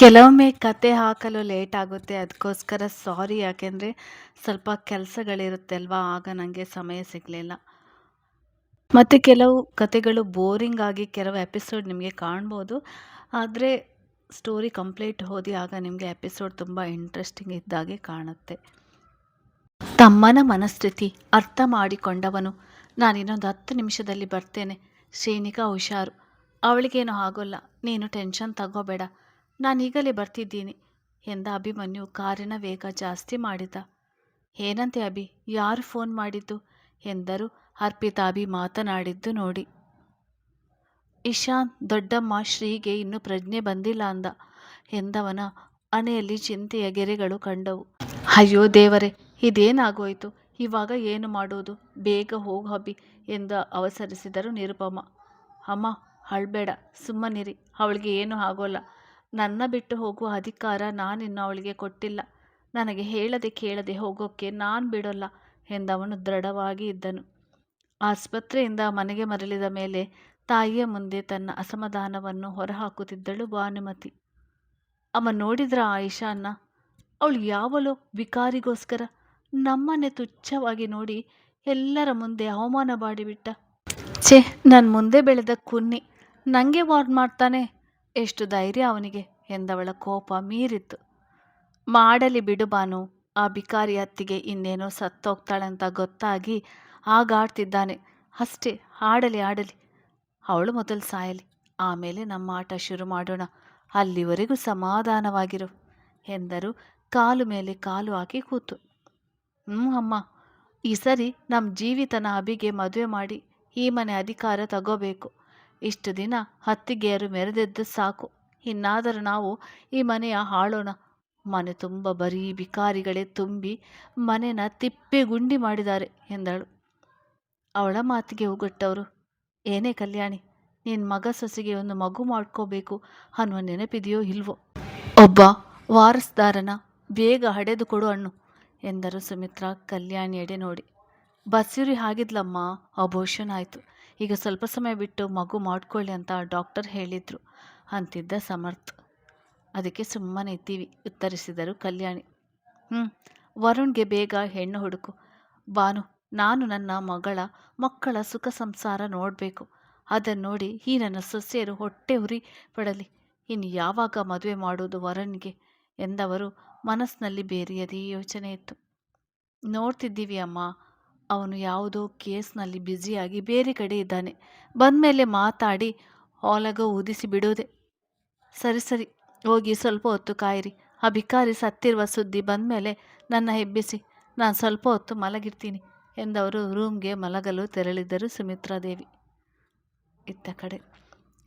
ಕೆಲವೊಮ್ಮೆ ಕತೆ ಹಾಕಲು ಲೇಟ್ ಆಗುತ್ತೆ. ಅದಕ್ಕೋಸ್ಕರ ಸಾರಿ. ಯಾಕೆಂದರೆ ಸ್ವಲ್ಪ ಕೆಲಸಗಳಿರುತ್ತೆ ಅಲ್ವಾ, ಆಗ ನನಗೆ ಸಮಯ ಸಿಗಲಿಲ್ಲ. ಮತ್ತು ಕೆಲವು ಕತೆಗಳು ಬೋರಿಂಗ್ ಆಗಿ ಕೆಲವು ಎಪಿಸೋಡ್ ನಿಮಗೆ ಕಾಣ್ಬೋದು. ಆದರೆ ಸ್ಟೋರಿ ಕಂಪ್ಲೀಟ್ ಓದಿ ಆಗ ನಿಮಗೆ ಎಪಿಸೋಡ್ ತುಂಬ ಇಂಟ್ರೆಸ್ಟಿಂಗ್ ಇದ್ದಾಗೆ ಕಾಣುತ್ತೆ. ತಮ್ಮನ ಮನಸ್ಥಿತಿ ಅರ್ಥ ಮಾಡಿಕೊಂಡವನು, ನಾನಿನ್ನೊಂದು 10 ನಿಮಿಷದಲ್ಲಿ ಬರ್ತೇನೆ, ಶ್ರೀನಿಕಾ ಹುಷಾರು, ಅವಳಿಗೇನು ಆಗೋಲ್ಲ, ನೀನು ಟೆನ್ಷನ್ ತಗೋಬೇಡ, ನಾನೀಗಲೇ ಬರ್ತಿದ್ದೀನಿ ಎಂದ ಅಭಿಮನ್ಯು ಕಾರಿನ ವೇಗ ಜಾಸ್ತಿ ಮಾಡಿದ. ಏನಂತೆ ಅಭಿ, ಯಾರು ಫೋನ್ ಮಾಡಿದ್ದು ಎಂದರು ಅರ್ಪಿತಾ. ಅಭಿ ಮಾತನಾಡಿದ್ದು ನೋಡಿ. ಇಶಾನ್ ದೊಡ್ಡಮ್ಮ ಶ್ರೀಗೆ ಇನ್ನೂ ಪ್ರಜ್ಞೆ ಬಂದಿಲ್ಲ ಎಂದವನ ಹಣೆಯಲ್ಲಿ ಚಿಂತೆಯ ಗೆರೆಗಳು ಕಂಡವು. ಅಯ್ಯೋ ದೇವರೇ, ಇದೇನಾಗೋಯ್ತು, ಇವಾಗ ಏನು ಮಾಡೋದು, ಬೇಗ ಹೋಗು ಅಭಿ ಎಂದು ಅವಸರಿಸಿದರು ನಿರುಪಮ. ಅಮ್ಮ ಅಳ್ಬೇಡ, ಸುಮ್ಮನಿರಿ, ಅವಳಿಗೆ ಏನೂ ಆಗೋಲ್ಲ, ನನ್ನ ಬಿಟ್ಟು ಹೋಗುವ ಅಧಿಕಾರ ನಾನಿನ್ನು ಅವಳಿಗೆ ಕೊಟ್ಟಿಲ್ಲ, ನನಗೆ ಹೇಳದೆ ಕೇಳದೆ ಹೋಗೋಕ್ಕೆ ನಾನು ಬಿಡೋಲ್ಲ ಎಂದವನು ದೃಢವಾಗಿ ಇದ್ದನು. ಆಸ್ಪತ್ರೆಯಿಂದ ಮನೆಗೆ ಮರಳಿದ ಮೇಲೆ ತಾಯಿಯ ಮುಂದೆ ತನ್ನ ಅಸಮಾಧಾನವನ್ನು ಹೊರಹಾಕುತ್ತಿದ್ದಳು ಭಾನುಮತಿ. ಅಮ್ಮ ನೋಡಿದ್ರ ಆಯಿಷಾನ್ನ, ಅವಳು ಯಾವಲೋ ವಿಕಾರಿಗೋಸ್ಕರ ನಮ್ಮನ್ನೇ ತುಚ್ಛವಾಗಿ ನೋಡಿ ಎಲ್ಲರ ಮುಂದೆ ಅವಮಾನ ಮಾಡಿಬಿಟ್ಟ. ಛೇ, ನನ್ನ ಮುಂದೆ ಬೆಳೆದ ಕುನ್ನಿ ನನಗೆ ವಾರ್ನ್ ಮಾಡ್ತಾನೆ, ಎಷ್ಟು ಧೈರ್ಯ ಅವನಿಗೆ ಎಂದವಳ ಕೋಪ ಮೀರಿತ್ತು. ಮಾಡಲಿ ಬಿಡು ಬಾನು, ಆ ಬಿಕಾರಿ ಅತ್ತಿಗೆ ಇನ್ನೇನೋ ಸತ್ತೋಗ್ತಾಳಂತ ಗೊತ್ತಾಗಿ ಆಗಾಡ್ತಿದ್ದಾನೆ ಅಷ್ಟೇ, ಆಡಲಿ ಆಡಲಿ, ಅವಳು ಮೊದಲು ಸಾಯಲಿ, ಆಮೇಲೆ ನಮ್ಮ ಆಟ ಶುರು ಮಾಡೋಣ, ಅಲ್ಲಿವರೆಗೂ ಸಮಾಧಾನವಾಗಿರು ಎಂದರು ಕಾಲು ಮೇಲೆ ಕಾಲು ಹಾಕಿ ಕೂತು. ಅಮ್ಮ, ಈ ಸರಿ ನಮ್ಮ ಜೀವಿತನ ಅಭಿಗೆ ಮದುವೆ ಮಾಡಿ ಈ ಮನೆ ಅಧಿಕಾರ ತಗೋಬೇಕು. ಇಷ್ಟು ದಿನ ಅತ್ತಿಗೆಯರು ಮೆರೆದದ್ದು ಸಾಕು, ಇನ್ನಾದರೂ ನಾವು ಈ ಮನೆಯ ಆಳೋಣ. ಮನೆ ತುಂಬ ಬರೀ ಬಿಕಾರಿಗಳೇ ತುಂಬಿ ಮನೆನ ತಿಪ್ಪೆಗುಂಡಿ ಮಾಡಿದ್ದಾರೆ ಎಂದಳು. ಅವಳ ಮಾತಿಗೆ ಉಗುಟ್ಟವರು, ಏನೇ ಕಲ್ಯಾಣಿ, ನಿನ್ನ ಮಗ ಸೊಸೆಗೆ ಒಂದು ಮಗು ಮಾಡ್ಕೋಬೇಕು ಅನ್ನುವ ನೆನಪಿದೆಯೋ ಇಲ್ವೋ, ಒಬ್ಬ ವಾರಸ್ದಾರನ ಬೇಗ ಹಡೆದು ಕೊಡು ಅಣ್ಣು ಎಂದರು ಸುಮಿತ್ರಾ ಕಲ್ಯಾಣಿಯೆಡೆ ನೋಡಿ. ಬಸ್ಯೂರಿ ಆಗಿದ್ಲಮ್ಮ, ಅಬೋಷನ್ ಆಯಿತು, ಈಗ ಸ್ವಲ್ಪ ಸಮಯ ಬಿಟ್ಟು ಮಗು ಮಾಡ್ಕೊಳ್ಳಿ ಅಂತ ಡಾಕ್ಟರ್ ಹೇಳಿದ್ರು ಅಂತಿದ್ದ ಸಮರ್ಥ್. ಅದಕ್ಕೆ ಸುಮ್ಮನೆ ಇದ್ದೀವಿ ಉತ್ತರಿಸಿದರು ಕಲ್ಯಾಣಿ. ವರುಣ್ಗೆ ಬೇಗ ಹೆಣ್ಣು ಹುಡುಕು ಬಾನು, ನಾನು ನನ್ನ ಮಕ್ಕಳ ಸುಖ ಸಂಸಾರ ನೋಡಬೇಕು, ಅದನ್ನು ನೋಡಿ ಈ ನನ್ನ ಸೊಸೆಯರು ಹೊಟ್ಟೆ ಉರಿ ಪಡಲಿ, ಇನ್ನು ಯಾವಾಗ ಮದುವೆ ಮಾಡೋದು ವರುಣ್ಗೆ ಎಂದವರು ಮನಸ್ಸಿನಲ್ಲಿ ಬೇರೆಯದೇ ಯೋಚನೆ ಇತ್ತು. ನೋಡ್ತಿದ್ದೀವಿ ಅಮ್ಮ, ಅವನು ಯಾವುದೋ ಕೇಸ್ನಲ್ಲಿ ಬ್ಯುಸಿಯಾಗಿ ಬೇರೆ ಕಡೆ ಇದ್ದಾನೆ, ಬಂದಮೇಲೆ ಮಾತಾಡಿ ಒಲಗ ಊದಿಸಿ ಬಿಡೋದೆ. ಸರಿ ಸರಿ, ಹೋಗಿ ಸ್ವಲ್ಪ ಹೊತ್ತು ಕಾಯಿರಿ, ಆ ಬಿಕಾರಿ ಸತ್ತಿರುವ ಸುದ್ದಿ ಬಂದಮೇಲೆ ನನ್ನ ಎಬ್ಬಿಸಿ, ನಾನು ಸ್ವಲ್ಪ ಹೊತ್ತು ಮಲಗಿರ್ತೀನಿ ಎಂದವರು ರೂಮ್ಗೆ ಮಲಗಲು ತೆರಳಿದ್ದರು ಸುಮಿತ್ರಾದೇವಿ. ಇತ್ತ ಕಡೆ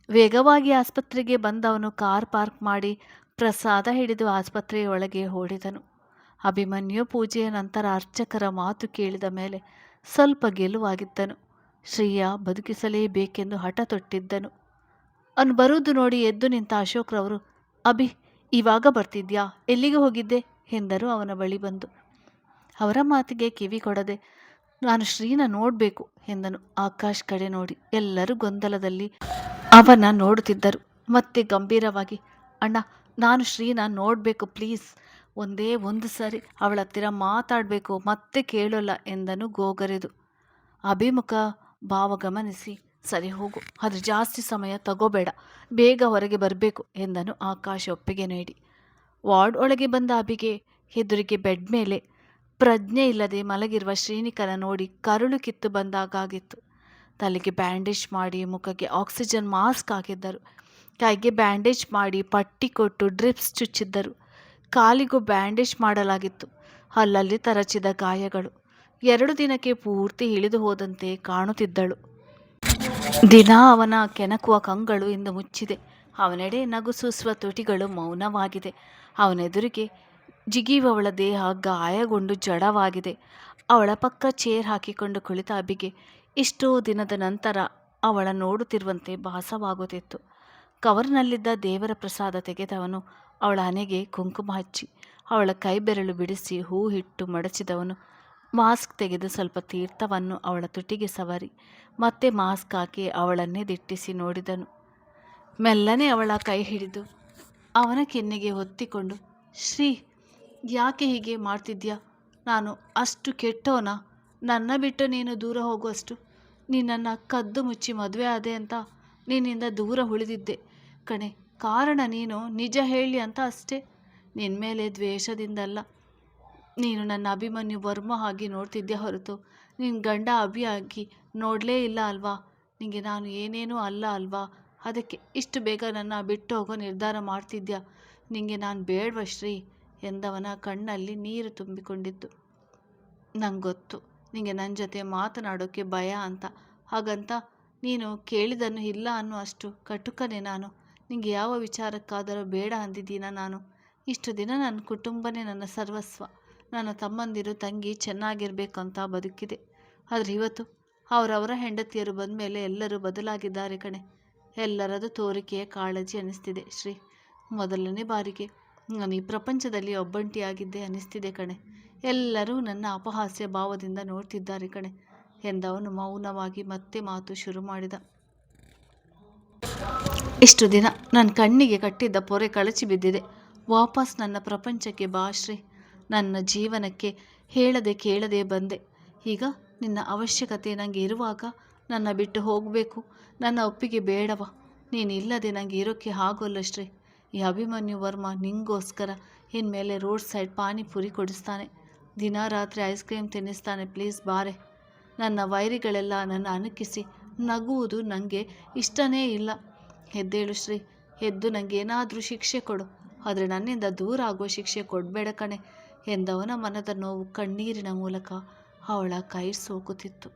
ವೇಗವಾಗಿ ಆಸ್ಪತ್ರೆಗೆ ಬಂದವನು ಕಾರ್ ಪಾರ್ಕ್ ಮಾಡಿ ಪ್ರಸಾದ ಹಿಡಿದು ಆಸ್ಪತ್ರೆಯೊಳಗೆ ಓಡಿದನು. ಅಭಿಮನ್ಯು ಪೂಜೆಯ ನಂತರ ಅರ್ಚಕರ ಮಾತು ಕೇಳಿದ ಮೇಲೆ ಸ್ವಲ್ಪ ಗೆಲುವಾಗಿದ್ದನು. ಶ್ರೀಯ ಬದುಕಿಸಲೇಬೇಕೆಂದು ಹಠ ತೊಟ್ಟಿದ್ದನು. ಅವನು ಬರುವುದು ನೋಡಿ ಎದ್ದು ನಿಂತ ಅಶೋಕ್ರವರು, ಅಭಿ ಇವಾಗ ಬರ್ತಿದ್ಯಾ, ಎಲ್ಲಿಗೆ ಹೋಗಿದ್ದೆ ಎಂದರು ಅವನ ಬಳಿ ಬಂದು. ಅವರ ಮಾತಿಗೆ ಕಿವಿ ಕೊಡದೆ, ನಾನು ಶ್ರೀನ ನೋಡಬೇಕು ಎಂದನು ಆಕಾಶ್ ಕಡೆ ನೋಡಿ. ಎಲ್ಲರೂ ಗೊಂದಲದಲ್ಲಿ ಅವನ ನೋಡುತ್ತಿದ್ದರು. ಮತ್ತೆ ಗಂಭೀರವಾಗಿ, ಅಣ್ಣ, ನಾನು ಶ್ರೀನ ನೋಡಬೇಕು ಪ್ಲೀಸ್, ಒಂದೇ ಒಂದು ಸಾರಿ ಅವಳ ಹತ್ತಿರ ಮಾತಾಡಬೇಕು, ಮತ್ತೆ ಕೇಳೋಲ್ಲ ಎಂದನು ಗೋಗರೆದು. ಅಭಿಮುಖ ಭಾವ ಗಮನಿಸಿ, ಸರಿ ಹೋಗು, ಆದರೆ ಜಾಸ್ತಿ ಸಮಯ ತಗೋಬೇಡ, ಬೇಗ ಹೊರಗೆ ಬರಬೇಕು ಎಂದನು ಆಕಾಶ್ ಒಪ್ಪಿಗೆ ನೀಡಿ. ವಾರ್ಡ್ ಒಳಗೆ ಬಂದ ಅಭಿಗೆ ಎದುರಿಗೆ ಬೆಡ್ ಮೇಲೆ ಪ್ರಜ್ಞೆ ಇಲ್ಲದೆ ಮಲಗಿರುವ ಶ್ರೀನಿಕನ ನೋಡಿ ಕರುಳು ಕಿತ್ತು ಬಂದಾಗಿತ್ತು. ತಲೆಗೆ ಬ್ಯಾಂಡೇಜ್ ಮಾಡಿ ಮುಖಕ್ಕೆ ಆಕ್ಸಿಜನ್ ಮಾಸ್ಕ್ ಹಾಕಿದ್ದರು. ಕೈಗೆ ಬ್ಯಾಂಡೇಜ್ ಮಾಡಿ ಪಟ್ಟಿ ಕೊಟ್ಟು ಡ್ರಿಪ್ಸ್ ಚುಚ್ಚಿದ್ದರು. ಕಾಲಿಗೂ ಬ್ಯಾಂಡೇಜ್ ಮಾಡಲಾಗಿತ್ತು. ಅಲ್ಲಲ್ಲಿ ತರಚಿದ ಗಾಯಗಳು. 2 ದಿನಕ್ಕೆ ಪೂರ್ತಿ ಇಳಿದು ಹೋದಂತೆ ಕಾಣುತ್ತಿದ್ದಳು. ದಿನ ಅವನ ಕೆಣಕುವ ಕಂಗಳು ಇಂದು ಮುಚ್ಚಿದೆ. ಅವನೆಡೆ ನಗುಸೂಸುವ ತುಟಿಗಳು ಮೌನವಾಗಿದೆ. ಅವನೆದುರಿಗೆ ಜಿಗಿಯುವವಳ ದೇಹ ಗಾಯಗೊಂಡು ಜಡವಾಗಿದೆ. ಅವಳ ಪಕ್ಕ ಚೇರ್ ಹಾಕಿಕೊಂಡು ಕುಳಿತ ಅಭಿಗೆ ಇಷ್ಟೋ ದಿನದ ನಂತರ ಅವಳ ನೋಡುತ್ತಿರುವಂತೆ ಭಾಸವಾಗುತ್ತಿತ್ತು. ಕವರ್ನಲ್ಲಿದ್ದ ದೇವರ ಪ್ರಸಾದ ತೆಗೆದವನು ಅವಳ ಹಣೆಗೆ ಕುಂಕುಮ ಹಚ್ಚಿ ಅವಳ ಕೈ ಬೆರಳು ಬಿಡಿಸಿ ಹೂ ಇಟ್ಟು ಮಡಚಿದವನು ಮಾಸ್ಕ್ ತೆಗೆದು ಸ್ವಲ್ಪ ತೀರ್ಥವನ್ನು ಅವಳ ತುಟಿಗೆ ಸವರಿ ಮತ್ತೆ ಮಾಸ್ಕ್ ಹಾಕಿ ಅವಳನ್ನೇ ದಿಟ್ಟಿಸಿ ನೋಡಿದನು. ಮೆಲ್ಲನೆ ಅವಳ ಕೈ ಹಿಡಿದು ಅವನ ಕೆನ್ನೆಗೆ ಹೊತ್ತಿಕೊಂಡು, ಶ್ರೀ, ಯಾಕೆ ಹೀಗೆ ಮಾಡ್ತಿದ್ಯಾ? ನಾನು ಅಷ್ಟು ಕೆಟ್ಟೋನ? ನನ್ನ ಬಿಟ್ಟು ನೀನು ದೂರ ಹೋಗುವಷ್ಟು? ನಿನ್ನನ್ನು ಕದ್ದು ಮುಚ್ಚಿ ಮದುವೆ ಆದೆ ಅಂತ ನಿನ್ನಿಂದ ದೂರ ಉಳಿದಿದ್ದೆ ಕಣೆ. ಕಾರಣ ನೀನು ನಿಜ ಹೇಳಿ ಅಂತ ಅಷ್ಟೇ. ನಿನ್ನ ಮೇಲೆ ದ್ವೇಷದಿಂದಲ್ಲ. ನೀನು ನನ್ನ ಅಭಿಮನ್ಯು ವರ್ಮ ಆಗಿ ನೋಡ್ತಿದ್ದೆ ಹೊರತು ನಿನ್ನ ಗಂಡ ಅಭಿ ಆಗಿ ನೋಡಲೇ ಇಲ್ಲ ಅಲ್ವಾ? ನಿನಗೆ ನಾನು ಏನೇನೂ ಅಲ್ಲ ಅಲ್ವಾ? ಅದಕ್ಕೆ ಇಷ್ಟು ಬೇಗ ನನ್ನ ಬಿಟ್ಟು ಹೋಗೋ ನಿರ್ಧಾರ ಮಾಡ್ತಿದ್ಯಾ? ನಿನಗೆ ನಾನು ಬೇಡವಾ ಶ್ರೀ ಎಂದವನ ಕಣ್ಣಲ್ಲಿ ನೀರು ತುಂಬಿಕೊಂಡಿತ್ತು. ನಂಗೆ ಗೊತ್ತು ನಿನಗೆ ನನ್ನ ಜೊತೆ ಮಾತನಾಡೋಕ್ಕೆ ಭಯ ಅಂತ. ಹಾಗಂತ ನೀನು ಕೇಳಿದನ್ನು ಇಲ್ಲ ಅನ್ನೋ ಅಷ್ಟು ಕಟುಕನೆ ನಾನು? ನಿನಗೆ ಯಾವ ವಿಚಾರಕ್ಕಾದರೂ ಬೇಡ ಅಂದಿದ್ದೀನ ನಾನು? ಇಷ್ಟು ದಿನ ನನ್ನ ಕುಟುಂಬನೇ ನನ್ನ ಸರ್ವಸ್ವ. ನನ್ನ ತಮ್ಮಂದಿರು ತಂಗಿ ಚೆನ್ನಾಗಿರ್ಬೇಕಂತ ಬದುಕಿದೆ. ಆದರೆ ಇವತ್ತು ಅವರವರ ಹೆಂಡತಿಯರು ಬಂದ ಮೇಲೆ ಎಲ್ಲರೂ ಬದಲಾಗಿದ್ದಾರೆ ಕಣೆ. ಎಲ್ಲರದು ತೋರಿಕೆಯ ಕಾಳಜಿ ಅನ್ನಿಸ್ತಿದೆ ಶ್ರೀ. ಮೊದಲನೇ ಬಾರಿಗೆ ನಾನು ಈ ಪ್ರಪಂಚದಲ್ಲಿ ಒಬ್ಬಂಟಿಯಾಗಿದ್ದೆ ಅನ್ನಿಸ್ತಿದೆ ಕಣೆ. ಎಲ್ಲರೂ ನನ್ನ ಅಪಹಾಸ್ಯ ಭಾವದಿಂದ ನೋಡ್ತಿದ್ದಾರೆ ಕಣೆ ಎಂದವನು ಮೌನವಾಗಿ ಮತ್ತೆ ಮಾತು ಶುರು ಮಾಡಿದ. ಇಷ್ಟು ದಿನ ನನ್ನ ಕಣ್ಣಿಗೆ ಕಟ್ಟಿದ್ದ ಪೊರೆ ಕಳಚಿ ಬಿದ್ದಿದೆ. ವಾಪಸ್ ನನ್ನ ಪ್ರಪಂಚಕ್ಕೆ ಬಾ ಶ್ರೀ. ನನ್ನ ಜೀವನಕ್ಕೆ ಹೇಳದೆ ಕೇಳದೆ ಬಂದೆ. ಈಗ ನಿನ್ನ ಅವಶ್ಯಕತೆ ನನಗೆ ಇರುವಾಗ ನನ್ನ ಬಿಟ್ಟು ಹೋಗಬೇಕು? ನನ್ನ ಒಪ್ಪಿಗೆ ಬೇಡವಾ? ನೀನಿಲ್ಲದೆ ನನಗೆ ಇರೋಕ್ಕೆ ಆಗೋಲ್ಲ ಶ್ರೀ. ಈ ಅಭಿಮನ್ಯು ವರ್ಮ ನಿಂಗೋಸ್ಕರ ಇನ್ಮೇಲೆ ರೋಡ್ ಸೈಡ್ ಪಾನಿಪುರಿ ಕೊಡಿಸ್ತಾನೆ, ದಿನ ರಾತ್ರಿ ಐಸ್ ಕ್ರೀಮ್ ತಿನ್ನಿಸ್ತಾನೆ. ಪ್ಲೀಸ್ ಬಾರೆ. ನನ್ನ ವೈರಿಗಳೆಲ್ಲ ನನ್ನ ಅಣಕಿಸಿ ನಗುವುದು ನನಗೆ ಇಷ್ಟನೇ ಇಲ್ಲ. ಎದ್ದೇಳು ಶ್ರೀ, ಎದ್ದು ನನಗೆ ಏನಾದರೂ ಶಿಕ್ಷೆ ಕೊಡು. ಆದರೆ ನನ್ನಿಂದ ದೂರ ಆಗುವ ಶಿಕ್ಷೆ ಕೊಡಬೇಡ ಕಣೆ ಎಂದವನ ಮನದ ನೋವು ಕಣ್ಣೀರಿನ ಮೂಲಕ ಅವಳ ಕೈ ಸೋಕುತ್ತಿತ್ತು.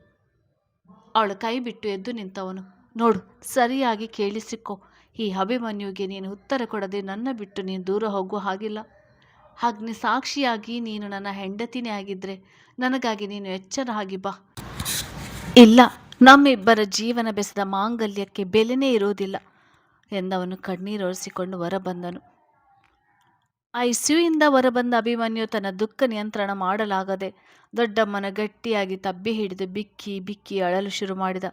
ಅವಳ ಕೈ ಬಿಟ್ಟು ಎದ್ದು ನಿಂತವನು, ನೋಡು, ಸರಿಯಾಗಿ ಕೇಳಿಸಿಕೊ. ಈ ಅಭಿಮನ್ಯುಗೆ ನೀನು ಉತ್ತರ ಕೊಡದೆ ನನ್ನ ಬಿಟ್ಟು ನೀನು ದೂರ ಹೋಗುವ ಹಾಗಿಲ್ಲ. ಅಗ್ನಿ ಸಾಕ್ಷಿಯಾಗಿ ನೀನು ನನ್ನ ಹೆಂಡತಿನೇ ಆಗಿದ್ದರೆ ನನಗಾಗಿ ನೀನು ಎಚ್ಚರ ಆಗಿ ಬಾ. ಇಲ್ಲ, ನಮ್ಮಿಬ್ಬರ ಜೀವನ ಬೆಸೆದ ಮಾಂಗಲ್ಯಕ್ಕೆ ಬೆಲೆನೇ ಇರುವುದಿಲ್ಲ ಎಂದವನು ಕಣ್ಣೀರೊರೆಸಿಕೊಂಡು ಹೊರಬಂದನು. ಐಸಿಯುಯಿಂದ ಹೊರಬಂದ ಅಭಿಮನ್ಯು ತನ್ನ ದುಃಖ ನಿಯಂತ್ರಣ ಮಾಡಲಾಗದೆ ದೊಡ್ಡಮ್ಮನ ಗಟ್ಟಿಯಾಗಿ ತಬ್ಬಿ ಹಿಡಿದು ಬಿಕ್ಕಿ ಬಿಕ್ಕಿ ಅಳಲು ಶುರು ಮಾಡಿದ.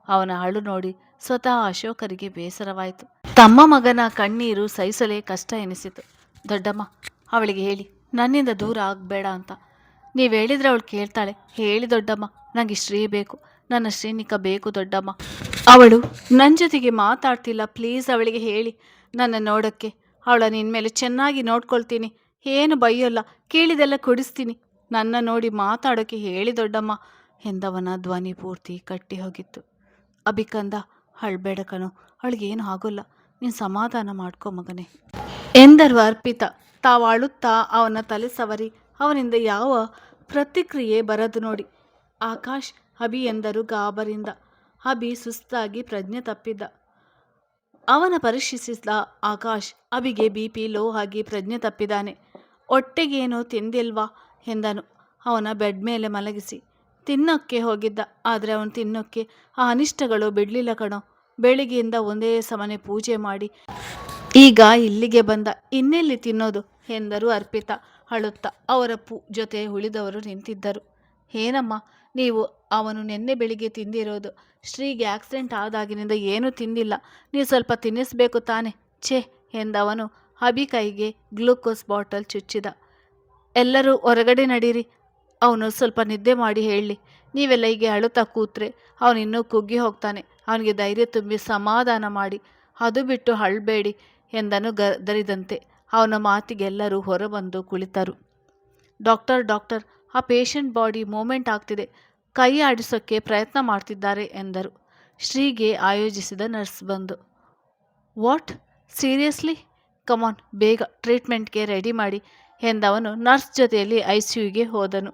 ಅವನ ಅಳು ನೋಡಿ ಸ್ವತಃ ಅಶೋಕರಿಗೆ ಬೇಸರವಾಯಿತು. ತಮ್ಮ ಮಗನ ಕಣ್ಣೀರು ಸಹಿಸಲೇ ಕಷ್ಟ ಎನಿಸಿತು. ದೊಡ್ಡಮ್ಮ, ಅವಳಿಗೆ ಹೇಳಿ ನನ್ನಿಂದ ದೂರ ಆಗಬೇಡ ಅಂತ. ನೀವು ಹೇಳಿದರೆ ಅವಳು ಕೇಳ್ತಾಳೆ. ಹೇಳಿ ದೊಡ್ಡಮ್ಮ, ನನಗೆ ಶ್ರೀ ಬೇಕು, ನನ್ನ ಶ್ರೀನಿಕ ಬೇಕು ದೊಡ್ಡಮ್ಮ. ಅವಳು ನನ್ನ ಜೊತೆಗೆ ಮಾತಾಡ್ತಿಲ್ಲ. ಪ್ಲೀಸ್ ಅವಳಿಗೆ ಹೇಳಿ ನನ್ನ ನೋಡೋಕ್ಕೆ. ಅವಳ ನಿನ್ನ ಮೇಲೆ ಚೆನ್ನಾಗಿ ನೋಡ್ಕೊಳ್ತೀನಿ, ಏನು ಬೈಯೋಲ್ಲ, ಕೇಳಿದೆಲ್ಲ ಕೊಡಿಸ್ತೀನಿ. ನನ್ನ ನೋಡಿ ಮಾತಾಡೋಕ್ಕೆ ಹೇಳಿ ದೊಡ್ಡಮ್ಮ ಎಂದವನ ಧ್ವನಿ ಪೂರ್ತಿ ಕಟ್ಟಿ ಹೋಗಿತ್ತು. ಅಭಿಕಂದ, ಅಳ್ಬೇಡ ಕಣೋ, ಅವಳಿಗೇನು ಆಗೋಲ್ಲ, ನೀನು ಸಮಾಧಾನ ಮಾಡ್ಕೊ ಮಗನೇ ಎಂದರು ಅರ್ಪಿತ. ತಾವು ಅಳುತ್ತಾ ಅವನ ತಲೆ ಸವರಿ ಅವನಿಂದ ಯಾವ ಪ್ರತಿಕ್ರಿಯೆ ಬರದು ನೋಡಿ ಆಕಾಶ್ ಅಭಿ ಎಂದರು ಗಾಬರಿಂದ. ಅಭಿ ಸುಸ್ತಾಗಿ ಪ್ರಜ್ಞೆ ತಪ್ಪಿದ್ದ. ಅವನ ಪರೀಕ್ಷಿಸಿದ ಆಕಾಶ್ ಅಭಿಗೆ BP ಲೋ ಆಗಿ ಪ್ರಜ್ಞೆ ತಪ್ಪಿದ್ದಾನೆ. ಹೊಟ್ಟೆಗೇನು ತಿಂದಿಲ್ವಾ ಎಂದನು ಅವನ ಬೆಡ್ ಮೇಲೆ ಮಲಗಿಸಿ. ತಿನ್ನೋಕ್ಕೆ ಹೋಗಿದ್ದ, ಆದರೆ ಅವನು ತಿನ್ನೋಕ್ಕೆ ಆ ಅನಿಷ್ಟಗಳು ಬಿಡಲಿಲ್ಲ ಕಣೋ. ಬೆಳಿಗ್ಗೆಯಿಂದ ಒಂದೇ ಸಮನೆ ಪೂಜೆ ಮಾಡಿ ಈಗ ಇಲ್ಲಿಗೆ ಬಂದ, ಇನ್ನೆಲ್ಲಿ ತಿನ್ನೋದು ಎಂದರು ಅರ್ಪಿತ ಅಳುತ್ತಾ. ಅವರ ಜೊತೆ ಉಳಿದವರು ನಿಂತಿದ್ದರು. ಏನಮ್ಮ ನೀವು, ಅವನು ನಿನ್ನೆ ಬೆಳಿಗ್ಗೆ ತಿಂದಿರೋದು. ಶ್ರೀಗೆ ಆಕ್ಸಿಡೆಂಟ್ ಆದಾಗಿನಿಂದ ಏನೂ ತಿಂದಿಲ್ಲ. ನೀವು ಸ್ವಲ್ಪ ತಿನ್ನಿಸ್ಬೇಕು ತಾನೆ. ಛೇ ಎಂದವನು ಅಭಿ ಕೈಗೆ ಗ್ಲೂಕೋಸ್ ಬಾಟಲ್ ಚುಚ್ಚಿದ. ಎಲ್ಲರೂ ಹೊರಗಡೆ ನಡೀರಿ, ಅವನು ಸ್ವಲ್ಪ ನಿದ್ದೆ ಮಾಡಿ ಹೇಳಲಿ. ನೀವೆಲ್ಲ ಹೀಗೆ ಅಳುತ್ತಾ ಕೂತ್ರೆ ಅವನು ಇನ್ನೂ ಕುಗ್ಗಿ ಹೋಗ್ತಾನೆ. ಅವನಿಗೆ ಧೈರ್ಯ ತುಂಬಿ ಸಮಾಧಾನ ಮಾಡಿ, ಅದು ಬಿಟ್ಟು ಅಳಬೇಡಿ ಎಂದನು ಗದರಿದಂತೆ. ಅವನ ಮಾತಿಗೆಲ್ಲರೂ ಹೊರಬಂದು ಕುಳಿತರು. ಡಾಕ್ಟರ್, ಆ ಪೇಷಂಟ್ ಬಾಡಿ ಮೂಮೆಂಟ್ ಆಗ್ತಿದೆ, ಕೈ ಆಡಿಸೋಕ್ಕೆ ಪ್ರಯತ್ನ ಮಾಡ್ತಿದ್ದಾರೆ ಎಂದರು. ಶ್ರೀಗೆ ಆಯೋಜಿಸಿದ ನರ್ಸ್ ಬಂದು, ವಾಟ್, ಸೀರಿಯಸ್ಲಿ, ಕಮಾನ್, ಬೇಗ ಟ್ರೀಟ್ಮೆಂಟ್ಗೆ ರೆಡಿ ಮಾಡಿ ಎಂದವನು ನರ್ಸ್ ಜೊತೆಯಲ್ಲಿ ICUಗೆ ಹೋದನು.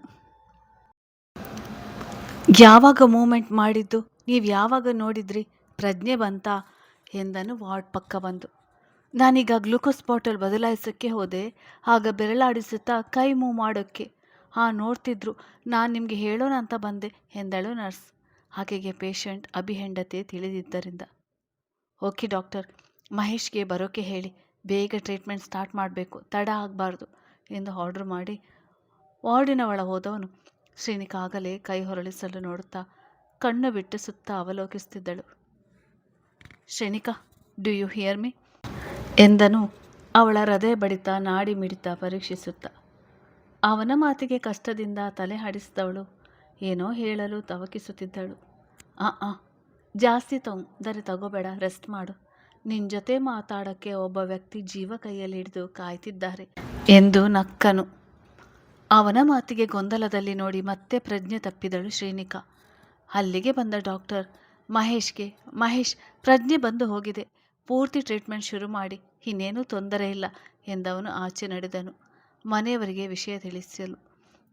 ಯಾವಾಗ ಮೂಮೆಂಟ್ ಮಾಡಿದ್ದು? ನೀವು ಯಾವಾಗ ನೋಡಿದ್ರಿ? ಪ್ರಜ್ಞೆ ಬಂತಾ ಎಂದನು ವಾರ್ಡ್ ಪಕ್ಕ ಬಂದು. ನಾನೀಗ ಗ್ಲೂಕೋಸ್ ಬಾಟಲ್ ಬದಲಾಯಿಸೋಕ್ಕೆ ಹೋದೆ, ಆಗ ಬೆರಳಾಡಿಸುತ್ತಾ ಕೈ ಮೂವ್ ಮಾಡೋಕ್ಕೆ ನೋಡ್ತಿದ್ರು. ನಾನು ನಿಮಗೆ ಹೇಳೋಣ ಅಂತ ಬಂದೆ ಎಂದಳು ನರ್ಸ್. ಆಕೆಗೆ ಪೇಷಂಟ್ ಅಭಿ ಹೆಂಡತಿ ತಿಳಿದಿದ್ದರಿಂದ. ಓಕೆ ಡಾಕ್ಟರ್, ಮಹೇಶ್ಗೆ ಬರೋಕ್ಕೆ ಹೇಳಿ, ಬೇಗ ಟ್ರೀಟ್ಮೆಂಟ್ ಸ್ಟಾರ್ಟ್ ಮಾಡಬೇಕು, ತಡ ಆಗಬಾರ್ದು ಎಂದು ಆರ್ಡರ್ ಮಾಡಿ ವಾರ್ಡಿನ ಒಳ ಹೋದವನು ಶ್ರೀನಿಕಾ ಆಗಲೇ ಕೈ ಹೊರಳಿಸಲು ನೋಡುತ್ತಾ ಕಣ್ಣು ಬಿಟ್ಟು ಸುತ್ತ ಅವಲೋಕಿಸುತ್ತಿದ್ದಳು. Shrinika, do you here me ಎಂದನು ಅವಳ ಹೃದಯ ಬಡಿತ ನಾಡಿ ಮಿಡಿತ ಪರೀಕ್ಷಿಸುತ್ತ. ಅವನ ಮಾತಿಗೆ ಕಷ್ಟದಿಂದ ತಲೆ ಹಾಡಿಸಿದವಳು ಏನೋ ಹೇಳಲು ತವಕಿಸುತ್ತಿದ್ದಳು. ಆ ಜಾಸ್ತಿ ತೊಂದರೆ ತಗೋಬೇಡ, ರೆಸ್ಟ್ ಮಾಡು. ನಿನ್ನ ಜೊತೆ ಮಾತಾಡೋಕ್ಕೆ ಒಬ್ಬ ವ್ಯಕ್ತಿ ಜೀವ ಕೈಯಲ್ಲಿ ಹಿಡಿದು ಕಾಯ್ತಿದ್ದಾರೆ ಎಂದು ನಕ್ಕನು. ಅವನ ಮಾತಿಗೆ ಗೊಂದಲದಲ್ಲಿ ನೋಡಿ ಮತ್ತೆ ಪ್ರಜ್ಞೆ ತಪ್ಪಿದಳು ಶ್ರೀನಿಕಾ. ಅಲ್ಲಿಗೆ ಬಂದ ಡಾಕ್ಟರ್ ಮಹೇಶ್ ಪ್ರಜ್ಞೆ ಬಂದು ಹೋಗಿದೆ, ಪೂರ್ತಿ ಟ್ರೀಟ್ಮೆಂಟ್ ಶುರು ಮಾಡಿ, ಇನ್ನೇನೂ ತೊಂದರೆ ಇಲ್ಲ ಎಂದವನು ಆಚೆ ನಡೆದನು. ಮನೆಯವರಿಗೆ ವಿಷಯ ತಿಳಿಸಲು.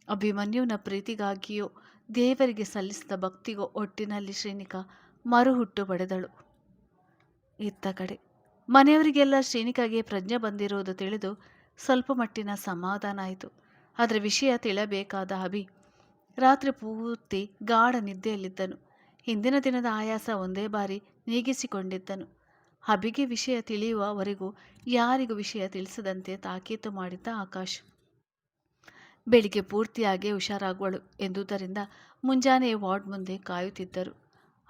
ಅಭಿಮನ್ಯುನ ಪ್ರೀತಿಗಾಗಿಯೋ ದೇವರಿಗೆ ಸಲ್ಲಿಸಿದ ಭಕ್ತಿಗೋ ಒಟ್ಟಿನಲ್ಲಿ ಶ್ರೀನಿಕಾ ಮರುಹುಟ್ಟು ಪಡೆದಳು. ಇತ್ತ ಕಡೆ ಮನೆಯವರಿಗೆಲ್ಲ ಶ್ರೀನಿಕಾಗೆ ಪ್ರಜ್ಞೆ ಬಂದಿರುವುದು ತಿಳಿದು ಸ್ವಲ್ಪ ಮಟ್ಟಿನ ಸಮಾಧಾನ ಆಯಿತು. ಆದರೆ ವಿಷಯ ತಿಳಿಯಬೇಕಾದ ಅಭಿ ರಾತ್ರಿ ಪೂರ್ತಿ ಗಾಢ ನಿದ್ದೆಯಲ್ಲಿದ್ದನು. ಹಿಂದಿನ ದಿನದ ಆಯಾಸ ಒಂದೇ ಬಾರಿ ನೀಗಿಸಿಕೊಂಡಿದ್ದನು. ಅಭಿಗೆ ವಿಷಯ ತಿಳಿಯುವವರೆಗೂ ಯಾರಿಗೂ ವಿಷಯ ತಿಳಿಸದಂತೆ ತಾಕೀತು ಮಾಡಿದ್ದ ಆಕಾಶ್. ಬೆಳಿಗ್ಗೆ ಪೂರ್ತಿಯಾಗಿ ಹುಷಾರಾಗುವಳು ಎಂದುದರಿಂದ ಮುಂಜಾನೆ ವಾರ್ಡ್ ಮುಂದೆ ಕಾಯುತ್ತಿದ್ದರು.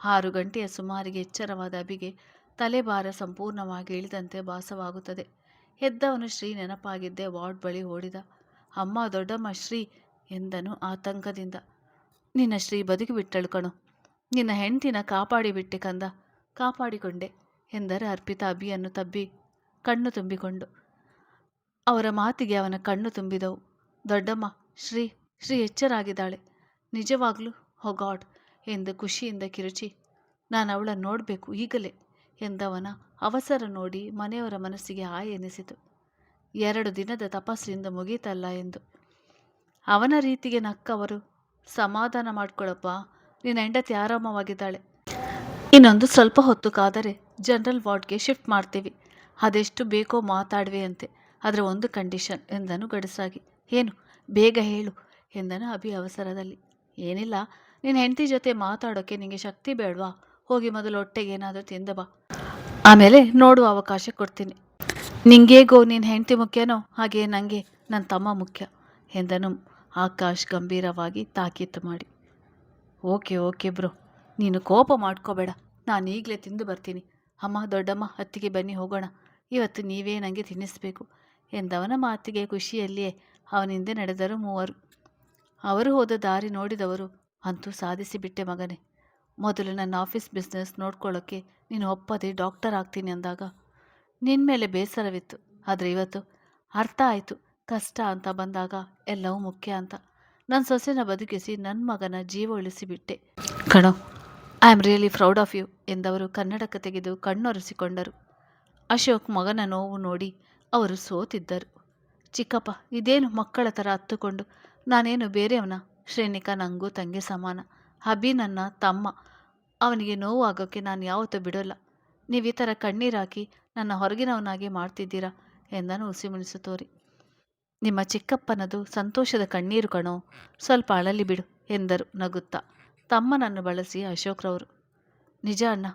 6 ಗಂಟೆಯ ಸುಮಾರಿಗೆ ಎಚ್ಚರವಾದ ಅಭಿಗೆ ತಲೆಭಾರ ಸಂಪೂರ್ಣವಾಗಿ ಇಳಿದಂತೆ ಭಾಸವಾಗುತ್ತದೆ. ಎದ್ದವನು ಶ್ರೀ ನೆನಪಾಗಿದ್ದೇ ವಾರ್ಡ್ ಬಳಿ ಓಡಿದ. ಅಮ್ಮ, ದೊಡ್ಡಮ್ಮ, ಶ್ರೀ ಎಂದನು ಆತಂಕದಿಂದ. ನಿನ್ನ ಶ್ರೀ ಬದುಕಿಬಿಟ್ಟಳು ಕಣೋ, ನಿನ್ನ ಹೆಂಡ್ತಿನ ಕಾಪಾಡಿಬಿಟ್ಟೆ ಕಂದ. ಕಾಪಾಡಿಕೊಂಡೆ ಎಂದರೆ ಅರ್ಪಿತಾ ಅಭಿಯನ್ನು ತಬ್ಬಿ ಕಣ್ಣು ತುಂಬಿಕೊಂಡು. ಅವರ ಮಾತಿಗೆ ಅವನ ಕಣ್ಣು ತುಂಬಿದವು. ದೊಡ್ಡಮ್ಮ, ಶ್ರೀ ಎಚ್ಚರಾಗಿದ್ದಾಳೆ ನಿಜವಾಗ್ಲೂ, ಹೋ ಗಾಡ್ ಎಂದು ಖುಷಿಯಿಂದ ಕಿರುಚಿ, ನಾನು ಅವಳನ್ನು ನೋಡಬೇಕು ಈಗಲೇ ಎಂದವನ ಅವಸರ ನೋಡಿ ಮನೆಯವರ ಮನಸ್ಸಿಗೆ ಎನಿಸಿತು. 2 ದಿನದ ತಪಸ್ಸಿನಿಂದ ಮುಗೀತಲ್ಲ ಎಂದು. ಅವನ ರೀತಿಗೆ ನಕ್ಕವರು, ಸಮಾಧಾನ ಮಾಡ್ಕೊಳ್ಳಪ್ಪ, ನಿನ್ನ ಹೆಂಡತಿ ಆರಾಮವಾಗಿದ್ದಾಳೆ. ಇನ್ನೊಂದು ಸ್ವಲ್ಪ ಹೊತ್ತು ಕಾದರೆ ಜನರಲ್ ವಾರ್ಡ್ಗೆ ಶಿಫ್ಟ್ ಮಾಡ್ತೀವಿ. ಅದೆಷ್ಟು ಬೇಕೋ ಮಾತಾಡುವೆ ಅಂತೆ, ಆದರೆ ಒಂದು ಕಂಡೀಷನ್ ಎಂದನು ಗಡಸಾಗಿ. ಏನು, ಬೇಗ ಹೇಳು ಎಂದನು ಅಭಿ ಅವಸರದಲ್ಲಿ. ಏನಿಲ್ಲ, ನಿನ್ನ ಹೆಂಡತಿ ಜೊತೆ ಮಾತಾಡೋಕ್ಕೆ ನಿನಗೆ ಶಕ್ತಿ ಬೇಡವಾ? ಹೋಗಿ ಮೊದಲು ಹೊಟ್ಟೆಗೆ ಏನಾದರೂ ತಿಂದ ಬಾ, ಆಮೇಲೆ ನೋಡುವ ಅವಕಾಶ ಕೊಡ್ತೀನಿ. ನಿಂಗೇಗೋ ನಿನ್ನ ಹೆಂಡತಿ ಮುಖ್ಯನೋ ಹಾಗೆ ನನಗೆ ನನ್ನ ತಮ್ಮ ಮುಖ್ಯ ಎಂದನು ಆಕಾಶ್ ಗಂಭೀರವಾಗಿ ತಾಕೀತು ಮಾಡಿ. ಓಕೆ ಬ್ರೋ, ನೀನು ಕೋಪ ಮಾಡ್ಕೋಬೇಡ, ನಾನು ಈಗಲೇ ತಿಂದು ಬರ್ತೀನಿ. ಅಮ್ಮ, ದೊಡ್ಡಮ್ಮ, ಅತ್ತಿಗೆ ಬನ್ನಿ ಹೋಗೋಣ, ಇವತ್ತು ನೀವೇ ನನಗೆ ತಿನ್ನಿಸ್ಬೇಕು ಎಂದವನ ಮಾತಿಗೆ ಖುಷಿಯಲ್ಲಿಯೇ ಅವನಿಂದೆ ನಡೆದರು ಮೂವರು. ಅವರು ಹೋದ ದಾರಿ ನೋಡಿದವರು, ಅಂತೂ ಸಾಧಿಸಿಬಿಟ್ಟೆ ಮಗನೇ. ಮೊದಲು ನನ್ನ ಆಫೀಸ್ ಬಿಸ್ನೆಸ್ ನೋಡ್ಕೊಳ್ಳೋಕ್ಕೆ ನೀನು ಒಪ್ಪದೆ ಡಾಕ್ಟರ್ ಆಗ್ತೀನಿ ಅಂದಾಗ ನಿನ್ನ ಮೇಲೆ ಬೇಸರವಿತ್ತು. ಆದರೆ ಇವತ್ತು ಅರ್ಥ ಆಯಿತು, ಕಷ್ಟ ಅಂತ ಬಂದಾಗ ಎಲ್ಲವೂ ಮುಖ್ಯ ಅಂತ. ನನ್ನ ಸೊಸೆನ ಬದುಕಿಸಿ ನನ್ನ ಮಗನ ಜೀವ ಉಳಿಸಿಬಿಟ್ಟೆ ಕಣೋ. I am really proud of you ಎಂದವರು ಕನ್ನಡಕ ತೆಗೆದು ಕಣ್ಣೊರೆಸಿಕೊಂಡರು. ಅಶೋಕ್ ಮಗನ ನೋವು ನೋಡಿ ಅವರು ಸೋತಿದ್ದರು. ಚಿಕ್ಕಪ್ಪ, ಇದೇನು ಮಕ್ಕಳ ಥರ ಹತ್ತುಕೊಂಡು, ನಾನೇನು ಬೇರೆಯವನ? ಶ್ರೇಣಿಕಾ ನನಗೂ ತಂಗಿ ಸಮಾನ. ಅಭಿ ನನ್ನ ತಮ್ಮ, ಅವನಿಗೆ ನೋವು ಆಗೋಕ್ಕೆ ನಾನು ಯಾವತ್ತೂ ಬಿಡೋಲ್ಲ. ನೀವು ಈ ಥರ ಕಣ್ಣೀರಾಕಿ ನನ್ನ ಹೊರಗಿನವನಾಗಿ ಮಾಡ್ತಿದ್ದೀರಾ ಎಂದನು ಹುಸಿಮುನಿಸು ತೋರಿ. ನಿಮ್ಮ ಚಿಕ್ಕಪ್ಪನದು ಸಂತೋಷದ ಕಣ್ಣೀರು ಕಣೋ, ಸ್ವಲ್ಪ ಅಳಲಿ ಬಿಡು ಎಂದರು ನಗುತ್ತಾ ತಮ್ಮನನ್ನು ಬಳಸಿ ಅಶೋಕ್ರವರು. ನಿಜ ಅಣ್ಣ,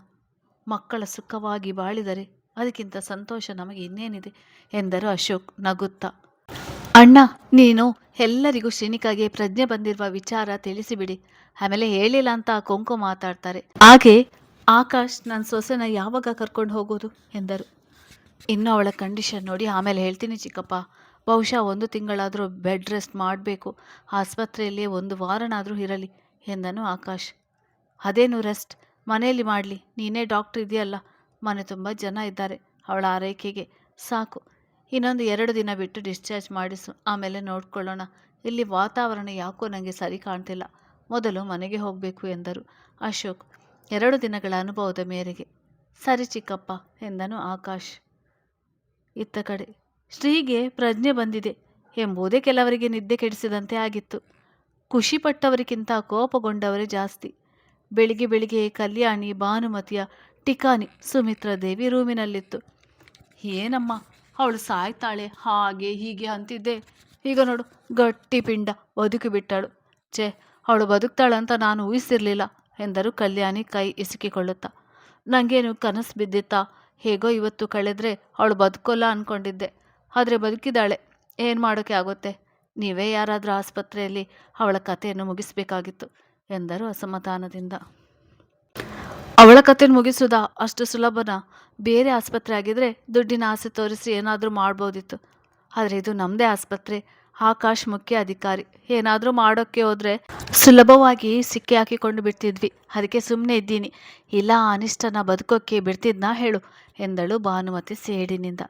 ಮಕ್ಕಳ ಸುಖವಾಗಿ ಬಾಳಿದರೆ ಅದಕ್ಕಿಂತ ಸಂತೋಷ ನಮಗೆ ಇನ್ನೇನಿದೆ ಎಂದರು ಅಶೋಕ್ ನಗುತ್ತಾ. ಅಣ್ಣ, ನೀನು ಎಲ್ಲರಿಗೂ ಶ್ರೀನಿಕಾಗೆ ಪ್ರಜ್ಞೆ ಬಂದಿರುವ ವಿಚಾರ ತಿಳಿಸಿಬಿಡಿ, ಆಮೇಲೆ ಹೇಳಿಲ್ಲ ಅಂತ ಕೊಂಕು ಮಾತಾಡ್ತಾರೆ. ಹಾಗೆ ಆಕಾಶ್ ನನ್ನ ಸೊಸೆನ ಯಾವಾಗ ಕರ್ಕೊಂಡು ಹೋಗೋದು ಎಂದರು. ಇನ್ನೂ ಅವಳ ಕಂಡೀಷನ್ ನೋಡಿ ಆಮೇಲೆ ಹೇಳ್ತೀನಿ ಚಿಕ್ಕಪ್ಪ. ಬಹುಶಃ 1 ತಿಂಗಳಾದರೂ ಬೆಡ್ ರೆಸ್ಟ್ ಮಾಡಬೇಕು, ಆಸ್ಪತ್ರೆಯಲ್ಲಿ 1 ವಾರನಾದರೂ ಇರಲಿ ಎಂದನು ಆಕಾಶ್. ಅದೇನು ರೆಸ್ಟ್, ಮನೆಯಲ್ಲಿ ಮಾಡಲಿ, ನೀನೇ ಡಾಕ್ಟ್ರ್ ಇದೆಯಲ್ಲ, ಮನೆ ತುಂಬ ಜನ ಇದ್ದಾರೆ, ಅವಳ ಆರೈಕೆಗೆ ಸಾಕು. ಇನ್ನೊಂದು 2 ದಿನ ಬಿಟ್ಟು ಡಿಸ್ಚಾರ್ಜ್ ಮಾಡಿಸು, ಆಮೇಲೆ ನೋಡ್ಕೊಳ್ಳೋಣ. ಇಲ್ಲಿ ವಾತಾವರಣ ಯಾಕೋ ನನಗೆ ಸರಿ ಕಾಣ್ತಿಲ್ಲ, ಮೊದಲು ಮನೆಗೆ ಹೋಗಬೇಕು ಎಂದರು ಅಶೋಕ್ 2 ದಿನಗಳ ಅನುಭವದ ಮೇರೆಗೆ. ಸರಿ ಚಿಕ್ಕಪ್ಪ ಎಂದನು ಆಕಾಶ್. ಇತ್ತ ಕಡೆ ಶ್ರೀಗೆ ಪ್ರಜ್ಞೆ ಬಂದಿದೆ ಎಂಬುದೇ ಕೆಲವರಿಗೆ ನಿದ್ದೆ ಕೆಡಿಸಿದಂತೆ ಆಗಿತ್ತು. ಖುಷಿಪಟ್ಟವರಿಗಿಂತ ಕೋಪಗೊಂಡವರೇ ಜಾಸ್ತಿ. ಬೆಳಿಗ್ಗೆ ಕಲ್ಯಾಣಿ, ಭಾನುಮತಿಯ ಟಿಕಾನಿ ಸುಮಿತ್ರಾ ದೇವಿ ರೂಮಿನಲ್ಲಿತ್ತು. ಏನಮ್ಮ, ಅವಳು ಸಾಯ್ತಾಳೆ ಹಾಗೆ ಹೀಗೆ ಅಂತಿದ್ದೆ, ಈಗ ನೋಡು ಗಟ್ಟಿ ಪಿಂಡ ಬದುಕಿಬಿಟ್ಟಳು. ಅವಳು ಬದುಕ್ತಾಳಂತ ನಾನು ಊಹಿಸಿರಲಿಲ್ಲ ಎಂದರು ಕಲ್ಯಾಣಿ ಕೈ ಇಸುಕಿಕೊಳ್ಳುತ್ತಾ. ನನಗೇನು ಕನಸು ಬಿದ್ದಿತ್ತಾ? ಹೇಗೋ ಇವತ್ತು ಕಳೆದ್ರೆ ಅವಳು ಬದುಕೋಲ್ಲ ಅಂದ್ಕೊಂಡಿದ್ದೆ, ಆದರೆ ಬದುಕಿದ್ದಾಳೆ. ಏನು ಮಾಡೋಕ್ಕೆ ಆಗುತ್ತೆ? ನೀವೇ ಯಾರಾದರೂ ಆಸ್ಪತ್ರೆಯಲ್ಲಿ ಅವಳ ಕಥೆಯನ್ನು ಮುಗಿಸ್ಬೇಕಾಗಿತ್ತು ಎಂದರು ಅಸಮಾಧಾನದಿಂದ. ಅವಳ ಕತೆ ಮುಗಿಸೋದಾ ಅಷ್ಟು ಸುಲಭನಾ? ಬೇರೆ ಆಸ್ಪತ್ರೆ ಆಗಿದ್ರೆ ದುಡ್ಡಿನ ಆಸೆ ತೋರಿಸಿ ಏನಾದರೂ ಮಾಡ್ಬೋದಿತ್ತು. ಆದರೆ ಇದು ನಮ್ಮದೇ ಆಸ್ಪತ್ರೆ. ಆಕಾಶ್ ಮುಖ್ಯ ಅಧಿಕಾರಿ. ಏನಾದರೂ ಮಾಡೋಕ್ಕೆ ಹೋದರೆ ಸುಲಭವಾಗಿ ಸಿಕ್ಕಿ ಹಾಕಿಕೊಂಡು ಬಿಡ್ತಿದ್ವಿ. ಅದಕ್ಕೆ ಸುಮ್ಮನೆ ಇದ್ದೀನಿ. ಇಲ್ಲ ಆ ಅನಿಷ್ಟನ ಬದುಕೋಕ್ಕೆ ಬಿಡ್ತಿದ್ನಾ ಹೇಳು ಎಂದಳು ಭಾನುಮತಿ ಸೇಡಿನಿಂದ.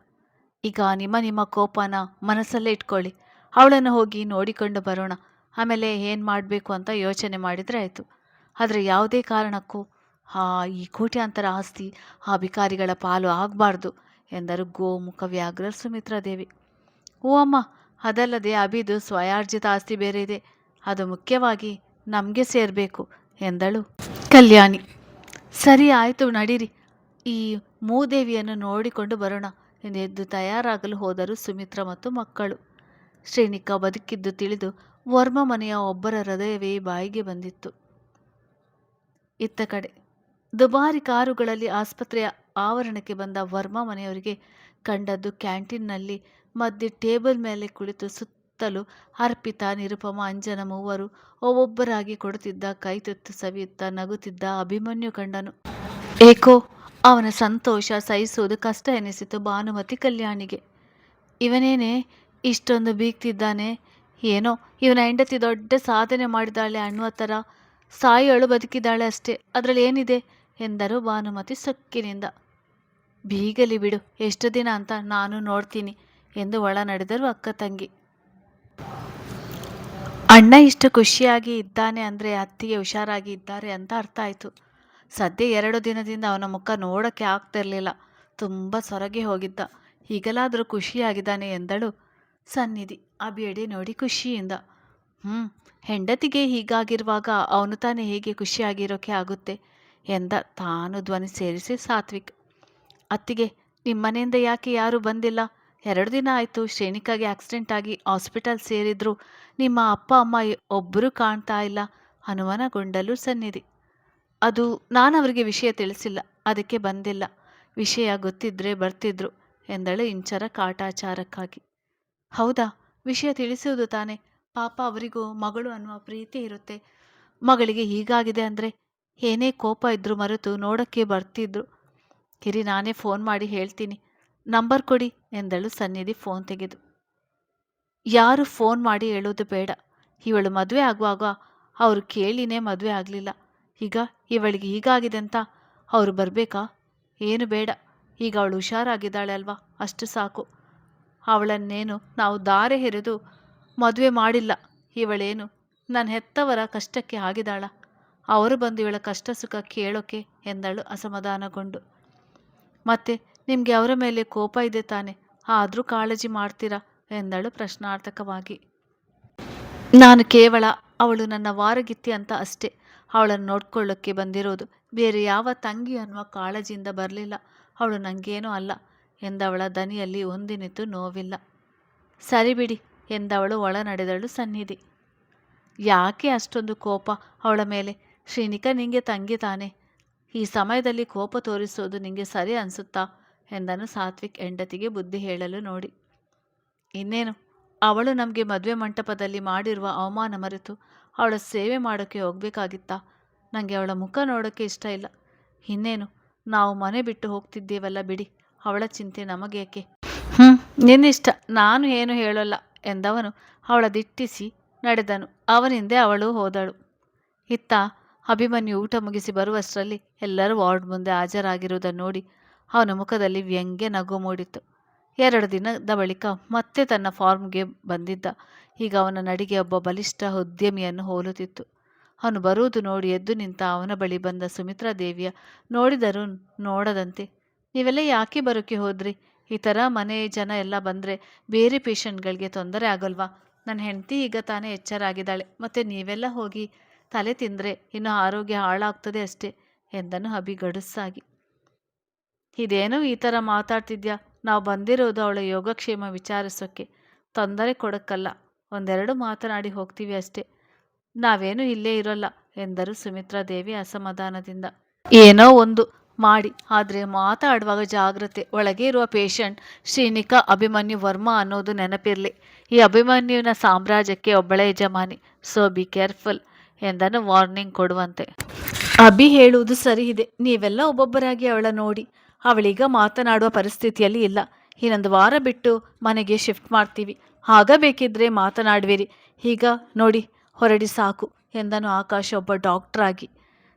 ಈಗ ನಿಮ್ಮ ಕೋಪನ ಮನಸ್ಸಲ್ಲೇ ಇಟ್ಕೊಳ್ಳಿ. ಅವಳನ್ನು ಹೋಗಿ ನೋಡಿಕೊಂಡು ಬರೋಣ. ಆಮೇಲೆ ಏನು ಮಾಡಬೇಕು ಅಂತ ಯೋಚನೆ ಮಾಡಿದರೆ ಆಯಿತು. ಆದರೆ ಯಾವುದೇ ಕಾರಣಕ್ಕೂ ಈ ಕೋಟ್ಯಾಂತರ ಆಸ್ತಿ ಆ ಅಧಿಕಾರಿಗಳ ಪಾಲು ಆಗಬಾರ್ದು ಎಂದರು ಗೋಮುಖ ವ್ಯಾಘ್ರ ಸುಮಿತ್ರಾದೇವಿ. ಓ ಅಮ್ಮ, ಅದಲ್ಲದೆ ಅಭಿದು ಸ್ವಯಾರ್ಜಿತ ಆಸ್ತಿ ಬೇರೆ ಇದೆ. ಅದು ಮುಖ್ಯವಾಗಿ ನಮಗೆ ಸೇರಬೇಕು ಎಂದಳು ಕಲ್ಯಾಣಿ. ಸರಿ ಆಯಿತು, ನಡೀರಿ. ಈ ಮೂದೇವಿಯನ್ನು ನೋಡಿಕೊಂಡು ಬರೋಣ ಎಂದು ಎದ್ದು ತಯಾರಾಗಲು ಹೋದರು ಸುಮಿತ್ರ ಮತ್ತು ಮಕ್ಕಳು. ಶ್ರೇಣಿಕಾ ಬದುಕಿದ್ದು ತಿಳಿದು ವರ್ಮ ಮನೆಯ ಒಬ್ಬರ ಹೃದಯವೇ ಬಾಯಿಗೆ ಬಂದಿತ್ತು. ಇತ್ತ ಕಡೆ ದುಬಾರಿ ಕಾರುಗಳಲ್ಲಿ ಆಸ್ಪತ್ರೆಯ ಆವರಣಕ್ಕೆ ಬಂದ ವರ್ಮ ಮನೆಯವರಿಗೆ ಕಂಡದ್ದು ಕ್ಯಾಂಟೀನ್ನಲ್ಲಿ ಮಧ್ಯೆ ಟೇಬಲ್ ಮೇಲೆ ಕುಳಿತು ಸುತ್ತಲೂ ಅರ್ಪಿತಾ, ನಿರುಪಮ, ಅಂಜನ ಮೂವರು ಒಬ್ಬೊಬ್ಬರಾಗಿ ಕೊಡುತ್ತಿದ್ದ ಕೈತುತ್ತು ಸವಿಯುತ್ತಾ ನಗುತ್ತಿದ್ದ ಅಭಿಮನ್ಯು ಕಂಡನು. ಏಕೋ ಅವನ ಸಂತೋಷ ಸಹಿಸುವುದು ಕಷ್ಟ ಎನಿಸಿತು ಭಾನುಮತಿ ಕಲ್ಯಾಣಿಗೆ. ಇವನೇನೇ ಇಷ್ಟೊಂದು ಬೀಗ್ತಿದ್ದಾನೆ? ಏನೋ ಇವನ ಹೆಂಡತಿ ದೊಡ್ಡ ಸಾಧನೆ ಮಾಡಿದಾಳೆ ಅನ್ನುವ ಥರ. ಸಾಯೋಳು ಬದುಕಿದ್ದಾಳೆ ಅಷ್ಟೇ, ಅದರಲ್ಲಿ ಏನಿದೆ ಎಂದರು ಭಾನುಮತಿ ಸೊಕ್ಕಿನಿಂದ. ಬೀಗಲಿ ಬಿಡು, ಎಷ್ಟು ದಿನ ಅಂತ ನಾನು ನೋಡ್ತೀನಿ ಎಂದು ಒಳ ನಡೆದರು ಅಕ್ಕ ತಂಗಿ. ಅಣ್ಣ ಇಷ್ಟು ಖುಷಿಯಾಗಿ ಇದ್ದಾನೆ ಅಂದರೆ ಅತ್ತಿಗೆ ಹುಷಾರಾಗಿ ಇದ್ದಾರೆ ಅಂತ ಅರ್ಥ ಆಯಿತು. ಸದ್ಯ 2 ದಿನದಿಂದ ಅವನ ಮುಖ ನೋಡೋಕ್ಕೆ ಆಗ್ತಿರಲಿಲ್ಲ. ತುಂಬ ಸೊರಗಿ ಹೋಗಿದ್ದ. ಈಗಲಾದರೂ ಖುಷಿಯಾಗಿದ್ದಾನೆ ಎಂದಳು ಸನ್ನಿಧಿ ಅಭಿಯಡಿ ನೋಡಿ ಖುಷಿಯಿಂದ. ಹೆಂಡತಿಗೆ ಹೀಗಾಗಿರುವಾಗ ಅವನು ತಾನೇ ಹೇಗೆ ಖುಷಿಯಾಗಿರೋಕೆ ಆಗುತ್ತೆ ಎಂದ ತಾನು ಧ್ವನಿ ಸೇರಿಸಿ ಸಾತ್ವಿಕ್. ಅತ್ತಿಗೆ, ನಿಮ್ಮನೆಯಿಂದ ಯಾಕೆ ಯಾರೂ ಬಂದಿಲ್ಲ? 2 ದಿನ ಆಯಿತು. ಶ್ರೇಣಿಕಾಗೆ ಆಕ್ಸಿಡೆಂಟ್ ಆಗಿ ಹಾಸ್ಪಿಟಲ್ ಸೇರಿದ್ರು. ನಿಮ್ಮ ಅಪ್ಪ ಅಮ್ಮ ಒಬ್ಬರೂ ಕಾಣ್ತಾ ಇಲ್ಲ ಅನುಮಾನಗೊಂಡಲು ಸನ್ನಿಧಿ. ಅದು ನಾನು ಅವರಿಗೆ ವಿಷಯ ತಿಳಿಸಿಲ್ಲ, ಅದಕ್ಕೆ ಬಂದಿಲ್ಲ. ವಿಷಯ ಗೊತ್ತಿದ್ರೆ ಬರ್ತಿದ್ರು ಎಂದಳು ಇಂಚರ ಕಾಟಾಚಾರಕ್ಕಾಗಿ. ಹೌದಾ? ವಿಷಯ ತಿಳಿಸುವುದು ತಾನೆ. ಪಾಪ ಅವರಿಗೂ ಮಗಳು ಅನ್ನುವ ಪ್ರೀತಿ ಇರುತ್ತೆ. ಮಗಳಿಗೆ ಹೀಗಾಗಿದೆ ಅಂದರೆ ಏನೇ ಕೋಪ ಇದ್ರೂ ಮರೆತು ನೋಡೋಕ್ಕೆ ಬರ್ತಿದ್ರು. ಕಿರಿ, ನಾನೇ ಫೋನ್ ಮಾಡಿ ಹೇಳ್ತೀನಿ. ನಂಬರ್ ಕೊಡಿ ಎಂದಳು ಸನ್ನಿಧಿ ಫೋನ್ ತೆಗೆದು. ಯಾರು ಫೋನ್ ಮಾಡಿ ಹೇಳೋದು ಬೇಡ. ಇವಳು ಮದುವೆ ಆಗುವಾಗ ಅವರು ಕೇಳಿನೇ ಮದುವೆ ಆಗಲಿಲ್ಲ. ಈಗ ಇವಳಿಗೆ ಹೀಗಾಗಿದೆ ಅಂತ ಅವರು ಬರಬೇಕಾ? ಏನು ಬೇಡ. ಈಗ ಅವಳು ಹುಷಾರಾಗಿದ್ದಾಳೆ ಅಲ್ವಾ, ಅಷ್ಟು ಸಾಕು. ಅವಳನ್ನೇನು ನಾವು ದಾರೆ ಹೆರೆದು ಮದುವೆ ಮಾಡಿಲ್ಲ. ಇವಳೇನು ನನ್ನ ಹೆತ್ತವರ ಕಷ್ಟಕ್ಕೆ ಆಗಿದಾಳ? ಅವರು ಬಂದು ಇವಳ ಕಷ್ಟ ಸುಖ ಕೇಳೋಕೆ ಎಂದಳು ಅಸಮಾಧಾನಗೊಂಡು. ಮತ್ತೆ ನಿಮಗೆ ಅವರ ಮೇಲೆ ಕೋಪ ಇದೆ ತಾನೆ, ಆದರೂ ಕಾಳಜಿ ಮಾಡ್ತೀರಾ ಎಂದಳು ಪ್ರಶ್ನಾರ್ಥಕವಾಗಿ. ನಾನು ಕೇವಲ ಅವಳು ನನ್ನ ವಾರಗಿತ್ತಿ ಅಂತ ಅಷ್ಟೇ. ಅವಳನ್ನು ನೋಡ್ಕೊಳ್ಳೋಕ್ಕೆ ಬಂದಿರೋದು. ಬೇರೆ ಯಾವ ತಂಗಿ ಅನ್ನುವ ಕಾಳಜಿಯಿಂದ ಬರಲಿಲ್ಲ. ಅವಳು ನನಗೇನೂ ಅಲ್ಲ ಎಂದವಳ ದನಿಯಲ್ಲಿ ಒಂದಿನಿತೂ ನೋವಿಲ್ಲ. ಸರಿ ಬಿಡಿ ಎಂದವಳು ಒಳ ನಡೆದಳು ಸನ್ನಿಧಿ. ಯಾಕೆ ಅಷ್ಟೊಂದು ಕೋಪ ಅವಳ ಮೇಲೆ? ಶ್ರೀನಿಕಾ ನಿಂಗೆ ತಂಗಿ ತಾನೆ. ಈ ಸಮಯದಲ್ಲಿ ಕೋಪ ತೋರಿಸೋದು ನಿಂಗೆ ಸರಿ ಅನಿಸುತ್ತಾ ಎಂದನು ಸಾತ್ವಿಕ್ ಹೆಂಡತಿಗೆ ಬುದ್ಧಿ ಹೇಳಲು ನೋಡಿ. ಇನ್ನೇನು, ಅವಳು ನಮಗೆ ಮದುವೆ ಮಂಟಪದಲ್ಲಿ ಮಾಡಿರುವ ಅವಮಾನ ಮರೆತು ಅವಳ ಸೇವೆ ಮಾಡೋಕ್ಕೆ ಹೋಗಬೇಕಾಗಿತ್ತಾ? ನನಗೆ ಅವಳ ಮುಖ ನೋಡೋಕ್ಕೆ ಇಷ್ಟ ಇಲ್ಲ. ಇನ್ನೇನು, ನಾವು ಮನೆ ಬಿಟ್ಟು ಹೋಗ್ತಿದ್ದೇವಲ್ಲ ಬಿಡಿ, ಅವಳ ಚಿಂತೆ ನಮಗೇಕೆ? ನಿನ್ನಿಷ್ಟ, ನಾನು ಏನು ಹೇಳೋಲ್ಲ ಎಂದವನು ಅವಳ ದಿಟ್ಟಿಸಿ ನಡೆದನು. ಅವನಿಂದೆ ಅವಳು ಹೋದಳು. ಇತ್ತ ಅಭಿಮನ್ಯು ಊಟ ಮುಗಿಸಿ ಬರುವಷ್ಟರಲ್ಲಿ ಎಲ್ಲರೂ ವಾರ್ಡ್ ಮುಂದೆ ಹಾಜರಾಗಿರುವುದನ್ನು ನೋಡಿ ಅವನ ಮುಖದಲ್ಲಿ ವ್ಯಂಗ್ಯ ನಗು ಮೂಡಿತು. 2 ದಿನದ ಬಳಿಕ ಮತ್ತೆ ತನ್ನ ಫಾರ್ಮ್ಗೆ ಬಂದಿದ್ದ. ಈಗ ಅವನ ನಡಿಗೆ ಒಬ್ಬ ಬಲಿಷ್ಠ ಉದ್ಯಮಿಯನ್ನು ಹೋಲುತ್ತಿತ್ತು. ಅವನು ಬರುವುದು ನೋಡಿ ಎದ್ದು ನಿಂತ ಅವನ ಬಳಿ ಬಂದ ಸುಮಿತ್ರಾದೇವಿಯ ನೋಡಿದರೂ ನೋಡದಂತೆ, ನೀವೆಲ್ಲ ಯಾಕೆ ಬರೋಕ್ಕೆ ಹೋದ್ರಿ? ಈ ಥರ ಮನೆ ಜನ ಎಲ್ಲ ಬಂದರೆ ಬೇರೆ ಪೇಷಂಟ್ಗಳಿಗೆ ತೊಂದರೆ ಆಗಲ್ವಾ? ನನ್ನ ಹೆಂಡತಿ ಈಗ ತಾನೇ ಎಚ್ಚರಾಗಿದ್ದಾಳೆ. ಮತ್ತು ನೀವೆಲ್ಲ ಹೋಗಿ ತಲೆ ತಿಂದರೆ ಇನ್ನು ಆರೋಗ್ಯ ಹಾಳಾಗ್ತದೆ ಅಷ್ಟೇ ಎಂದನು ಅಭಿ ಗಡುಸಾಗಿ. ಇದೇನು ಈ ಥರ ಮಾತಾಡ್ತಿದ್ಯಾ? ನಾವು ಬಂದಿರೋದು ಅವಳ ಯೋಗಕ್ಷೇಮ ವಿಚಾರಿಸೋಕ್ಕೆ, ತೊಂದರೆ ಕೊಡೋಕ್ಕಲ್ಲ. 1-2 ಮಾತನಾಡಿ ಹೋಗ್ತೀವಿ ಅಷ್ಟೇ. ನಾವೇನು ಇಲ್ಲೇ ಇರೋಲ್ಲ ಎಂದರು ಸುಮಿತ್ರಾದೇವಿ ಅಸಮಾಧಾನದಿಂದ. ಏನೋ ಒಂದು ಮಾಡಿ, ಆದರೆ ಮಾತಾಡುವಾಗ ಜಾಗ್ರತೆ. ಒಳಗೆ ಇರುವ ಪೇಷಂಟ್ ಶ್ರೀನಿಕಾ ಅಭಿಮನ್ಯು ವರ್ಮ ಅನ್ನೋದು ನೆನಪಿರಲಿ. ಈ ಅಭಿಮನ್ಯುವಿನ ಸಾಮ್ರಾಜ್ಯಕ್ಕೆ ಒಬ್ಬಳೇ ಯಜಮಾನಿ. ಸೊ ಬಿ ಕೇರ್ಫುಲ್ ಎಂದನು ವಾರ್ನಿಂಗ್ ಕೊಡುವಂತೆ. ಅಭಿ ಹೇಳುವುದು ಸರಿ ಇದೆ. ನೀವೆಲ್ಲ ಒಬ್ಬೊಬ್ಬರಾಗಿ ಅವಳ ನೋಡಿ. ಅವಳೀಗ ಮಾತನಾಡುವ ಪರಿಸ್ಥಿತಿಯಲ್ಲಿ ಇಲ್ಲ. ಇನ್ನೊಂದು ವಾರ ಬಿಟ್ಟು ಮನೆಗೆ ಶಿಫ್ಟ್ ಮಾಡ್ತೀವಿ. ಆಗ ಬೇಕಿದ್ರೆ ಮಾತನಾಡುವಿರಿ. ಈಗ ನೋಡಿ ಹೊರಡಿ ಸಾಕು ಎಂದನು ಆಕಾಶ್ ಒಬ್ಬ ಡಾಕ್ಟರ್ ಆಗಿ.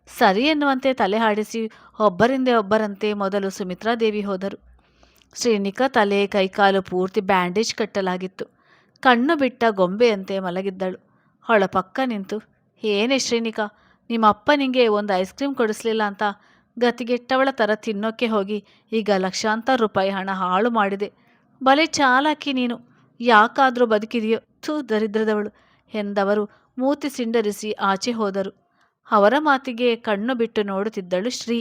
ಸರಿ ಎನ್ನುವಂತೆ ತಲೆ ಹಾಡಿಸಿ ಒಬ್ಬರಿಂದೆ ಒಬ್ಬರಂತೆ ಮೊದಲು ಸುಮಿತ್ರಾದೇವಿ ಹೋದರು. ಶ್ರೀನಿಕಾ ತಲೆ ಕೈಕಾಲು ಪೂರ್ತಿ ಬ್ಯಾಂಡೇಜ್ ಕಟ್ಟಲಾಗಿತ್ತು. ಕಣ್ಣು ಬಿಟ್ಟ ಗೊಂಬೆಯಂತೆ ಮಲಗಿದ್ದಳು. ಅವಳ ಪಕ್ಕ ನಿಂತು, ಏನೇ ಶ್ರೀನಿಕಾ, ನಿಮ್ಮ ಅಪ್ಪ ನಿಂಗೆ ಒಂದು ಐಸ್ ಕ್ರೀಮ್ ಕೊಡಿಸ್ಲಿಲ್ಲ ಅಂತ ಗತಿಗೆಟ್ಟವಳ ಥರ ತಿನ್ನೋಕ್ಕೆ ಹೋಗಿ ಈಗ ಲಕ್ಷಾಂತರ ರೂಪಾಯಿ ಹಣ ಹಾಳು ಮಾಡಿದೆ. ಬಲೆ ಚಾಲಾಕಿ ನೀನು. ಯಾಕಾದರೂ ಬದುಕಿದೆಯೋ, ಥೂ ದರಿದ್ರದವಳು ಎಂದವರು ಮೂತಿ ಸಿಂಡರಿಸಿ ಆಚೆ ಹೋದರು. ಅವರ ಮಾತಿಗೆ ಕಣ್ಣು ಬಿಟ್ಟು ನೋಡುತ್ತಿದ್ದಳು ಶ್ರೀ.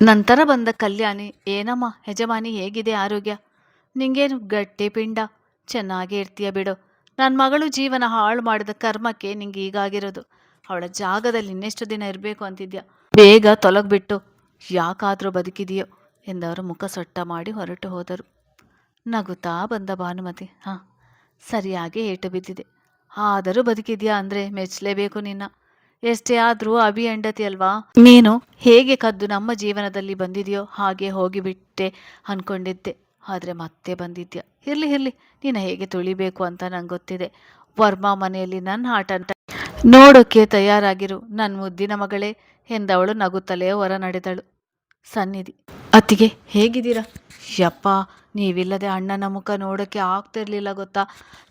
ನಂತರ ಬಂದ ಕಲ್ಯಾಣಿ, ಏನಮ್ಮ ಯಜಮಾನಿ, ಹೇಗಿದೆ ಆರೋಗ್ಯ? ನಿಂಗೇನು ಗಟ್ಟಿ ಪಿಂಡ, ಚೆನ್ನಾಗೇ ಇರ್ತೀಯ ಬಿಡು. ನನ್ನ ಮಗಳು ಜೀವನ ಹಾಳು ಮಾಡಿದ ಕರ್ಮಕ್ಕೆ ನಿಂಗೆ ಹೀಗಾಗಿರೋದು. ಅವಳ ಜಾಗದಲ್ಲಿ ಇನ್ನೆಷ್ಟು ದಿನ ಇರಬೇಕು ಅಂತಿದ್ಯಾ? ಬೇಗ ತೊಲಗ್ಬಿಟ್ಟು ಯಾಕಾದರೂ ಬದುಕಿದೆಯೋ ಎಂದವರು ಮುಖ ಸೊಟ್ಟ ಮಾಡಿ ಹೊರಟು ಹೋದರು. ನಗುತ್ತಾ ಬಂದ ಭಾನುಮತಿ, ಹಾಂ, ಸರಿಯಾಗಿ ಏಟು ಬಿದ್ದಿದೆ. ಆದರೂ ಬದುಕಿದ್ಯಾ ಅಂದರೆ ಮೆಚ್ಚಲೇಬೇಕು ನಿನ್ನ. ಎಷ್ಟೇ ಆದರೂ ಅಭಿ ಹೆಂಡತಿ ಅಲ್ವಾ ನೀನು. ಹೇಗೆ ಕದ್ದು ನಮ್ಮ ಜೀವನದಲ್ಲಿ ಬಂದಿದೆಯೋ ಹಾಗೆ ಹೋಗಿಬಿಟ್ಟೆ ಅಂದ್ಕೊಂಡಿದ್ದೆ. ಆದರೆ ಮತ್ತೆ ಬಂದಿದ್ಯಾ. ಇರಲಿ ಇರಲಿ, ನೀನು ಹೇಗೆ ತುಳಿಬೇಕು ಅಂತ ನಂಗೆ ಗೊತ್ತಿದೆ. ವರ್ಮಾ ಮನೆಯಲ್ಲಿ ನನ್ನ ಆಟ ನೋಡೋಕ್ಕೆ ತಯಾರಾಗಿರು ನನ್ನ ಮುದ್ದಿನ ಮಗಳೇ ಎಂದವಳು ನಗುತ್ತಲೇ ಹೊರ ನಡೆದಳು. ಸನ್ನಿಧಿ, ಅತ್ತಿಗೆ ಹೇಗಿದ್ದೀರಾ? ಯಪ್ಪ, ನೀವಿಲ್ಲದೆ ಅಣ್ಣನ ಮುಖ ನೋಡೋಕ್ಕೆ ಆಗ್ತಿರ್ಲಿಲ್ಲ ಗೊತ್ತಾ.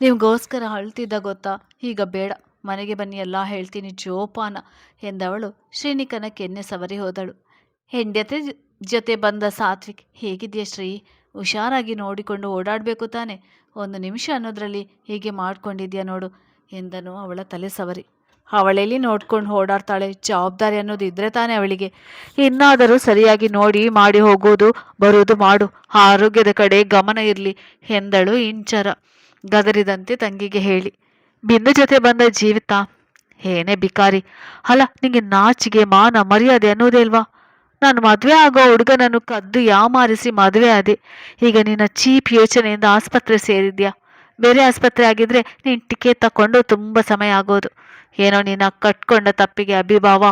ನಿಮಗೋಸ್ಕರ ಅಳ್ತಿದ್ದ ಗೊತ್ತಾ. ಈಗ ಬೇಡ, ಮನೆಗೆ ಬನ್ನಿ, ಎಲ್ಲ ಹೇಳ್ತೀನಿ ಜೋಪಾನ ಎಂದವಳು ಶ್ರೀನಿಕನ ಕೆನ್ನೆ ಸವರಿ ಹೋದಳು. ಹೆಂಡತಿ ಜೊತೆ ಬಂದ ಸಾತ್ವಿಕ್, ಹೇಗಿದೆಯಾ ಶ್ರೀ? ಹುಷಾರಾಗಿ ನೋಡಿಕೊಂಡು ಓಡಾಡಬೇಕು ತಾನೆ. ಒಂದು ನಿಮಿಷ ಅನ್ನೋದ್ರಲ್ಲಿ ಹೀಗೆ ಮಾಡ್ಕೊಂಡಿದ್ಯಾ ನೋಡು ಎಂದನು ಅವಳ ತಲೆ ಸವರಿ. ಅವಳೆಲ್ಲಿ ನೋಡ್ಕೊಂಡು ಓಡಾಡ್ತಾಳೆ? ಜವಾಬ್ದಾರಿ ಅನ್ನೋದು ಇದ್ರೆ ತಾನೆ ಅವಳಿಗೆ. ಇನ್ನಾದರೂ ಸರಿಯಾಗಿ ನೋಡಿ ಮಾಡಿ ಹೋಗೋದು ಬರೋದು ಮಾಡು. ಆರೋಗ್ಯದ ಕಡೆ ಗಮನ ಇರಲಿ ಎಂದಳು ಇಂಚರ ಗದರಿದಂತೆ ತಂಗಿಗೆ ಹೇಳಿ. ಬಿಂದು ಜೊತೆ ಬಂದ ಜೀವಿತ, ಏನೇ ಬಿಕಾರಿ ಅಲ್ಲ, ನಿಂಗೆ ನಾಚಿಗೆ ಮಾನ ಮರ್ಯಾದೆ ಅನ್ನೋದೇ ಇಲ್ವಾ? ನಾನು ಮದುವೆ ಆಗೋ ಹುಡುಗನನ್ನು ಕದ್ದು ಯಾಮಾರಿಸಿ ಮದುವೆ ಆದೆ. ಈಗ ನಿನ್ನ ಚೀಪ್ ಯೋಚನೆಯಿಂದ ಆಸ್ಪತ್ರೆ ಸೇರಿದ್ಯಾ. ಬೇರೆ ಆಸ್ಪತ್ರೆ ಆಗಿದ್ರೆ ನೀನು ಟಿಕೆಟ್ ತಗೊಂಡು ತುಂಬ ಸಮಯ ಆಗೋದು. ಏನೋ ನಿನ್ನ ಕಟ್ಕೊಂಡ ತಪ್ಪಿಗೆ ಅಭಿಭಾವ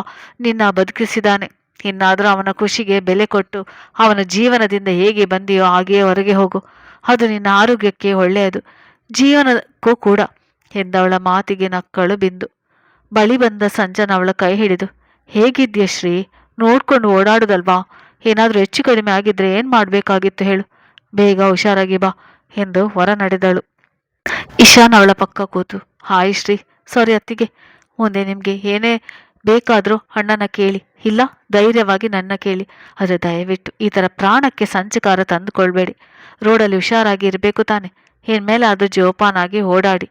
ನಿನ್ನ ಬದುಕಿಸಿದಾನೆ. ಇನ್ನಾದರೂ ಅವನ ಖುಷಿಗೆ ಬೆಲೆ ಕೊಟ್ಟು ಅವನ ಜೀವನದಿಂದ ಹೇಗೆ ಬಂದಿಯೋ ಹಾಗೆಯೇ ಹೊರಗೆ ಹೋಗು. ಅದು ನಿನ್ನ ಆರೋಗ್ಯಕ್ಕೆ ಒಳ್ಳೆಯದು, ಜೀವನಕ್ಕೂ ಕೂಡ ಎಂದವಳ ಮಾತಿಗೆ ನಕ್ಕಳು ಬಿಂದು. ಬಳಿ ಬಂದ ಸಂಜನ ಅವಳ ಕೈ ಹಿಡಿದು, ಹೇಗಿದ್ಯ ಶ್ರೀ? ನೋಡ್ಕೊಂಡು ಓಡಾಡುದಲ್ವಾ? ಏನಾದರೂ ಹೆಚ್ಚು ಕಡಿಮೆ ಆಗಿದ್ರೆ ಏನು ಮಾಡಬೇಕಾಗಿತ್ತು ಹೇಳು. ಬೇಗ ಹುಷಾರಾಗಿ ಬಾ ಎಂದು ಹೊರ ನಡೆದಳು. ಇಶಾನ್ ಅವಳ ಪಕ್ಕ ಕೂತು, ಹಾಯ್ ಶ್ರೀ, ಸಾರಿ ಅತ್ತಿಗೆ, ಮುಂದೆ ನಿಮಗೆ ಏನೇ ಬೇಕಾದರೂ ಅಣ್ಣನ ಕೇಳಿ, ಇಲ್ಲ ಧೈರ್ಯವಾಗಿ ನನ್ನ ಕೇಳಿ. ಆದರೆ ದಯವಿಟ್ಟು ಈ ಥರ ಪ್ರಾಣಕ್ಕೆ ಸಂಚಕಾರ ತಂದುಕೊಳ್ಬೇಡಿ. ರೋಡಲ್ಲಿ ಹುಷಾರಾಗಿ ಇರಬೇಕು ತಾನೆ. ಇನ್ಮೇಲೆ ಅದು ಜೋಪಾನಾಗಿ ಓಡಾಡಿ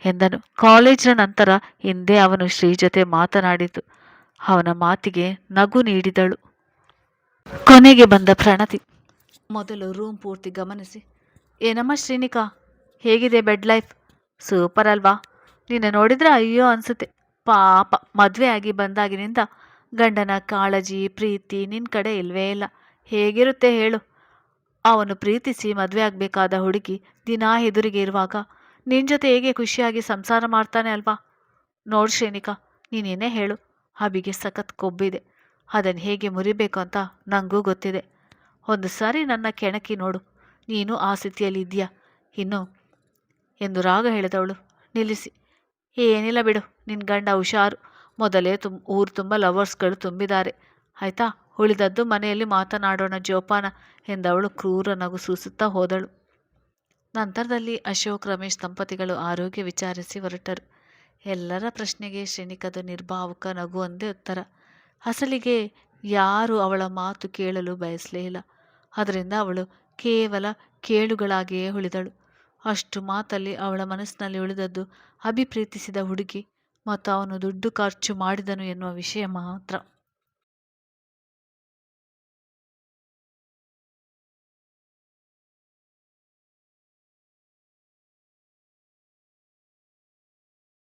ಎಂದನು. ಕಾಲೇಜಿನ ನಂತರ ಹಿಂದೆ ಅವನು ಶ್ರೀ ಜೊತೆ ಮಾತನಾಡಿದ್ದು. ಅವನ ಮಾತಿಗೆ ನಗು ನೀಡಿದಳು. ಕೊನೆಗೆ ಬಂದ ಪ್ರಣತಿ. ಮೊದಲು ರೂಮ್ ಪೂರ್ತಿ ಗಮನಿಸಿ, ಏನಮ್ಮ ಶ್ರೀನಿಕಾ, ಹೇಗಿದೆ ಬೆಡ್ ಲೈಫ್? ಸೂಪರ್ ಅಲ್ವಾ? ನಿನ್ನ ನೋಡಿದ್ರೆ ಅಯ್ಯೋ ಅನಿಸುತ್ತೆ. ಪಾಪ, ಮದುವೆ ಆಗಿ ಬಂದಾಗಿನಿಂದ ಗಂಡನ ಕಾಳಜಿ ಪ್ರೀತಿ ನಿನ್ನ ಕಡೆ ಇಲ್ವೇ ಇಲ್ಲ. ಹೇಗಿರುತ್ತೆ ಹೇಳು? ಅವನು ಪ್ರೀತಿಸಿ ಮದುವೆ ಆಗಬೇಕಾದ ಹುಡುಗಿ ದಿನಾ ಎದುರಿಗೆ ಇರುವಾಗ ನಿನ್ನ ಜೊತೆ ಹೇಗೆ ಖುಷಿಯಾಗಿ ಸಂಸಾರ ಮಾಡ್ತಾನೆ ಅಲ್ವಾ? ನೋಡು ಶ್ರೀನಿಕಾ, ನೀನೇನೇ ಹೇಳು, ಅಬಿಗೆ ಸಖತ್ ಕೊಬ್ಬಿದೆ. ಅದನ್ನು ಹೇಗೆ ಮುರಿಬೇಕು ಅಂತ ನನಗೂ ಗೊತ್ತಿದೆ. ಒಂದು ಸಾರಿ ನನ್ನ ಕೆಣಕಿ ನೋಡು, ನೀನು ಆ ಸ್ಥಿತಿಯಲ್ಲಿ ಇದೆಯಾ ಇನ್ನು ಎಂದು ರಾಗ ಹೇಳಿದವಳು ನಿಲ್ಲಿಸಿ. ಏನಿಲ್ಲ ಬಿಡು, ನಿನ್ನ ಗಂಡ ಹುಷಾರು. ಮೊದಲೇ ಊರು ತುಂಬ ಲವರ್ಸ್ಗಳು ತುಂಬಿದ್ದಾರೆ. ಆಯಿತಾ, ಉಳಿದದ್ದು ಮನೆಯಲ್ಲಿ ಮಾತನಾಡೋಣ ಜೋಪಾನ ಎಂದವಳು ಕ್ರೂರ ನಗು ಸೂಸುತ್ತಾ ಹೋದಳು. ನಂತರದಲ್ಲಿ ಅಶೋಕ್ ರಮೇಶ್ ದಂಪತಿಗಳು ಆರೋಗ್ಯ ವಿಚಾರಿಸಿ ಹೊರಟರು. ಎಲ್ಲರ ಪ್ರಶ್ನೆಗೆ ಶ್ರೀನಿಕದ ನಿರ್ಭಾವುಕ ನಗು ಒಂದೇ ಉತ್ತರ. ಅಸಲಿಗೆ ಯಾರು ಅವಳ ಮಾತು ಕೇಳಲು ಬಯಸಲೇ ಇಲ್ಲ. ಅದರಿಂದ ಅವಳು ಕೇವಲ ಕೇಳುಗಳಾಗಿಯೇ ಉಳಿದಳು. ಅಷ್ಟು ಮಾತಲ್ಲಿ ಅವಳ ಮನಸ್ಸಿನಲ್ಲಿ ಉಳಿದದ್ದು ಅಭಿ ಪ್ರೀತಿಸಿದ ಹುಡುಗಿ ಮತ್ತು ಅವನು ದುಡ್ಡು ಖರ್ಚು ಮಾಡಿದನು ಎನ್ನುವ ವಿಷಯ ಮಾತ್ರ.